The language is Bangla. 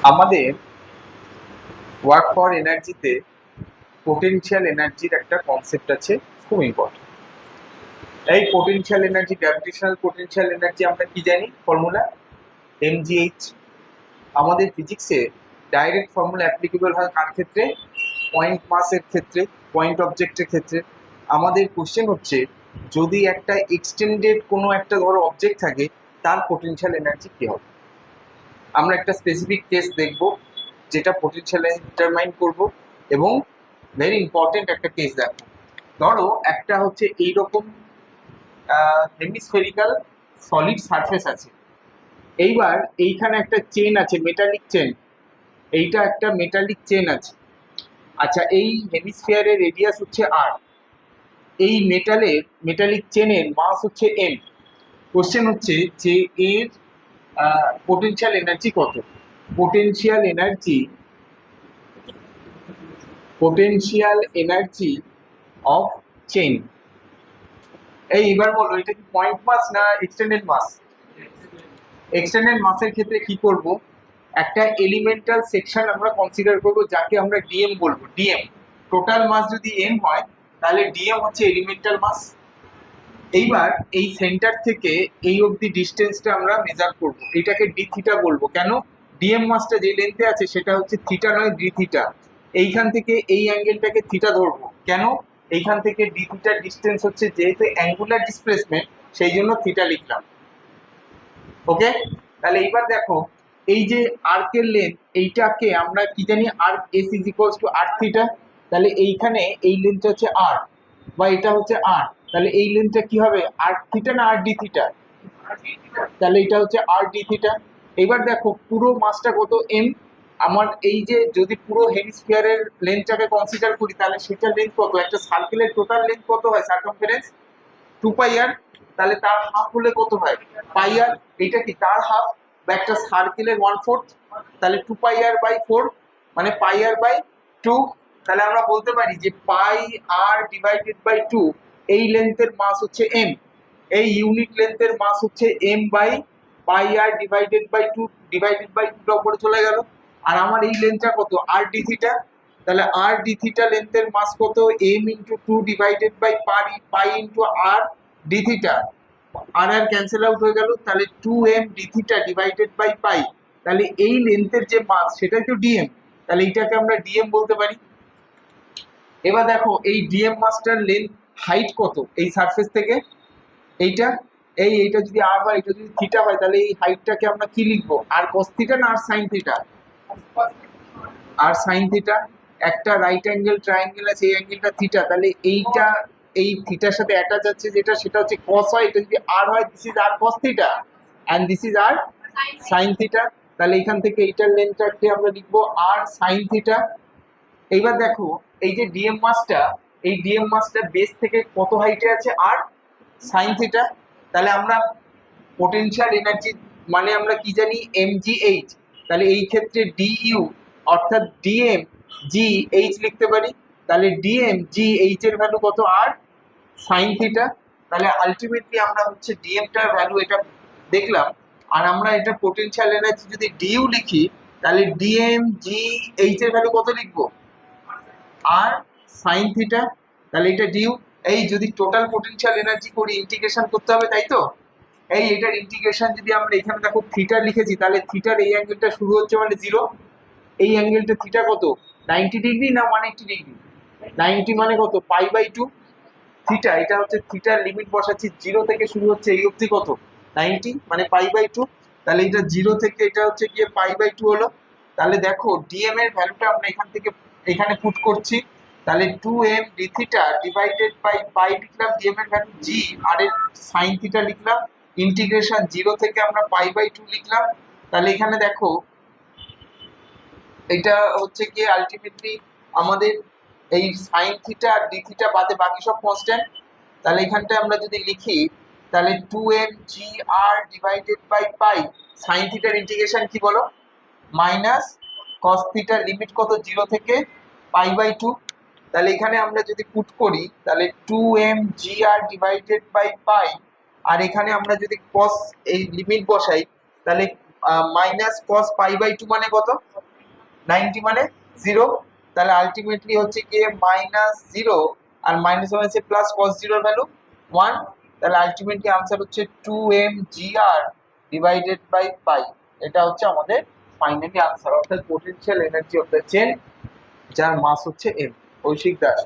আমাদের ওয়ার্ক ফর এনার্জিতে পোটেনশিয়াল এনার্জির একটা কনসেপ্ট আছে, খুব ইম্পর্টেন্ট। এই potential energy, gravitational potential energy আমরা কি জানি? Formula mgh। আমাদের ফিজিক্সে ডাইরেক্ট ফর্মুলা অ্যাপ্লিকেবল হয় কার ক্ষেত্রে? পয়েন্ট মাসের ক্ষেত্রে, পয়েন্ট অবজেক্টের ক্ষেত্রে। আমাদের কোশ্চেন হচ্ছে, যদি একটা এক্সটেন্ডেড কোনো একটা ধরো অবজেক্ট থাকে, তার পোটেনশিয়াল এনার্জি কি হবে? আমরা একটা স্পেসিফিক কেস দেখব যেটা পোটেনশিয়াল ডিটারমাইন করব, এবং ভেরি ইম্পর্টেন্ট একটা কেস দেখো। ধরো একটা হচ্ছে এইরকম হেমিস্ফেরিক্যাল সলিড সারফেস আছে। এইবার এইখানে একটা চেন আছে, মেটালিক চেন। এইটা একটা মেটালিক চেন আছে। আচ্ছা, এই হেমিস্ফিয়ারের রেডিয়াস হচ্ছে আর, এই মেটালিক চেনের মাস হচ্ছে এম। কোশ্চেন হচ্ছে যে এর পোটেনশিয়াল এনার্জি কত? Potential energy of chain. এবার বলো, এটা কি পয়েন্ট মাস না এক্সটেন্ডেড মাস? এক্সটেন্ডেড মাসের ক্ষেত্রে কি করব? একটা এলিমেন্টাল সেকশন আমরা কনসিডার করব, যাকে আমরা ডিএম বলবো। ডিএম, টোটাল মাস যদি এম হয়, তাহলে ডিএম হচ্ছে এলিমেন্টাল মাস। এইবার এই সেন্টার থেকে এই অবধি ডিস্টেন্সটা আমরা মেজার করব, এটাকে ডি থিটা বলবো। কেন? ডিএম মাসটা যে লেন্থে আছে সেটা হচ্ছে থিটা নয়, ডি থিটা। এইখান থেকে এই অ্যাঙ্গেলটাকে থিটা ধরবো। কেন? এইখান থেকে ডি থিটার ডিস্টেন্স হচ্ছে, যেহেতু অ্যাঙ্গুলার ডিসপ্লেসমেন্ট, সেই জন্য থিটা লিখলাম। ওকে, তাহলে এইবার দেখো, এই যে আর্কের লেন্থ, এইটাকে আমরা কি জানি? Arc S is equals to R theta. তাহলে এইখানে এই লেন্থটা হচ্ছে আর, বা এটা হচ্ছে আর। তাহলে এই লেন্থটা কি হবে? আর থিটা না আর ডি থিটা? তাহলে এটা হচ্ছে আর ডি থিটা। এবার দেখো পুরো মাসটা কত? এম। আমার এই যে যদি পুরো হেমিস্ফিয়ারের লেন্থটাকে কনসিডার করি, তাহলে সেটার লেন্থ কত? একটা সার্কেলের টোটাল লেন্থ কত হয়? সার্কামফারেন্স 2 পাই আর। তাহলে তার হাফ হলে কত হয়? পাই আর। এটা কি তার হাফ, বা একটা সার্কেলের 1/4? তাহলে 2 পাই আর/4, মানে পাই আর/2। তাহলে আমরা বলতে পারি যে পাই আর ডিভাইডেড বাই 2, এই লেন্থের মাস হচ্ছে এম। এই ইউনিট লেন্থের মাস হচ্ছে M by pi R divided by 2। Divided by 2টা উপরে চলে গেল। আর আমার এই লেন্থটা কত? R D theta. তাহলে আর ডি থিটা লেন্থের মাস কত? M into 2 divided by pi into R D theta. আর আর ক্যান্সেল আউট হয়ে গেল, তাহলে 2m D theta divided by pi. তাহলে এই লেন্থের যে মাস, সেটা তো ডিএম। তাহলে এইটাকে আমরা ডিএম বলতে পারি। এবার দেখো এই ডিএম মাসটার লেন্থ, হাইট কত এই সারফেস থেকে? এইটা, এইটা যদি আর হয়, এটা যদি থিটা হয়, তাহলে এই হাইটটাকে আমরা কি লিখবো? আর কস থিটা না আর সাইন থিটা? আর সাইন থিটা। একটা রাইট অ্যাঙ্গেল ট্রায়াঙ্গেল আছে, এই অ্যাঙ্গেলটা থিটা। তাহলে এইটা এই থিটার সাথে অ্যাটাচ আছে, যেটা সেটা হচ্ছে কস হয়। এটা যদি আর হয়, this is R cos theta, and this is R sine theta. তাহলে এখান থেকে এইটার লেন্থটাকে আমরা লিখবো আর সাইন থিটা। এইবার দেখো এই যে ডিএম মাসটা, এই ডিএম মাসটা বেস থেকে কত হাইটে আছে? আর সাইন থিটা। তাহলে আমরা পোটেনশিয়াল এনার্জি মানে আমরা কি জানি? mgh। তাহলে এই ক্ষেত্রে ডিইউ অর্থাৎ ডিএম জি এইচ লিখতে পারি। তাহলে ডিএম জি এইচ এর ভ্যালু কত? আর সাইন থিটা। তাহলে আলটিমেটলি আমরা হচ্ছে ডিএমটার ভ্যালু এটা দেখলাম। আর আমরা এটা পোটেনশিয়াল এনার্জি যদি ডিইউ লিখি, তাহলে ডিএম জি এইচ এর ভ্যালু কত লিখবো? আর সাইন থিটা। তাহলে এটা ডিউ। এই যদি টোটাল পোটেনশিয়াল এনার্জি করি, ইন্টিগ্রেশন করতে হবে, তাই তো? এটার ইন্টিগ্রেশন যদি আমরা এখানে দেখো থিটা লিখেছি, তাহলে থিটার এই অ্যাঙ্গেলটা শুরু হচ্ছে মানে 0। এই অ্যাঙ্গেলটা থিটা কত? 90 ডিগ্রি না 180 ডিগ্রি? 90 মানে কত? পাই/2 থিটা। এটা হচ্ছে থিটার লিমিট বসাচ্ছি, 0 থেকে শুরু হচ্ছে, এই অবধি কত? 90 মানে পাই/2। তাহলে এটা 0 থেকে এটা হচ্ছে গিয়ে পাই/2 হলো। তাহলে দেখো ডিএম এর ভ্যালুটা আমরা এখান থেকে এখানে পুট করছি। তাহলে 2m D theta divided by pi লিখলাম, ডিএম এর ভ্যালু জি, আর এর সাইন থিটা লিখলাম। ইন্টিগ্রেশন 0 থেকে আমরা পাই/2 লিখলাম। তাহলে এখানে দেখো এটা হচ্ছে কি আলটিমেটলি আমাদের এই সাইন থিটা আর ডি থিটা বাদে বাকি সব কনস্ট্যান্ট। তাহলে এখানটা আমরা যদি লিখি, তাহলে 2m G R divided by pi. Sine থিটার ইন্টিগ্রেশন কি বলো? মাইনাস কস থিটার লিমিট কত? 0 থেকে পাই/2। তাহলে এখানে আমরা যদি পুট করি, তাহলে 2m G R divided by pi, আর এখানে আমরা যদি কস এই লিমিট বসাই, তাহলে মাইনাস কস পাই বাই 2 মানে কত? 90 মানে 0। তাহলে আলটিমেটলি হচ্ছে গিয়ে -0 আর মাইনাস হচ্ছে প্লাস কস 0 এর ভ্যালু 1। তাহলে আলটিমেটলি आंसर হচ্ছে 2mgr ডিভাইডেড বাই পাই। এটা হচ্ছে আমাদের ফাইনালি आंसर, অর্থাৎ potential energy of the chain যার মাস হচ্ছে m। কৌশিক দাস।